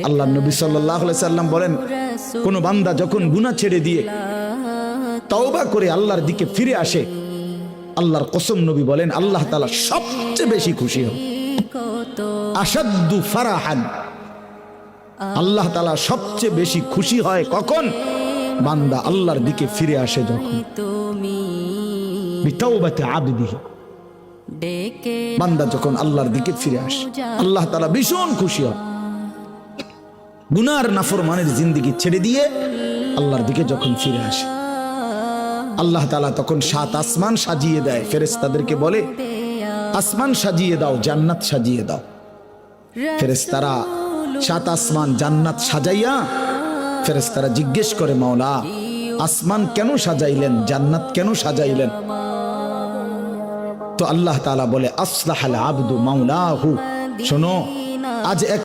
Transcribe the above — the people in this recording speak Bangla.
আল্লাহ নবী সাল্লাল্লাহু আলাইহি সাল্লাম বলেন, কোন বান্দা যখন গুনাহ ছেড়ে দিয়ে তওবা করে আল্লাহর দিকে ফিরে আসে, আল্লাহর কসম নবী বলেন আল্লাহ তাআলা সবচেয়ে বেশি খুশি হন। আশাদ্দু ফারাহান, আল্লাহ তাআলা সবচেয়ে বেশি খুশি হয় কখন? বান্দা আল্লাহর দিকে ফিরে আসে যখন। বিতাওবাতি আবদিহি, বান্দা যখন আল্লাহর দিকে ফিরে আসে আল্লাহ তাআলা ভীষণ খুশি হন। গুনার নাফরমানের জিন্দেগি ছেড়ে দিয়ে আল্লাহর দিকে যখন ফিরে আসে, আল্লাহ তাআলা তখন 7 আসমান সাজিয়ে দেয়, ফেরেশতাদেরকে বলে আসমান সাজিয়ে দাও, জান্নাত সাজিয়ে দাও। ফেরেশতারা 7 আসমান জান্নাত সাজাইয়া ফেরেশতারা জিজ্ঞেস করে, মাওলা আসমান কেন সাজাইলেন, জান্নাত কেন সাজাইলেন? তো আল্লাহ তাআলা বলে আসলাহাল আবদু মাওলাহু, শোনো আজ এক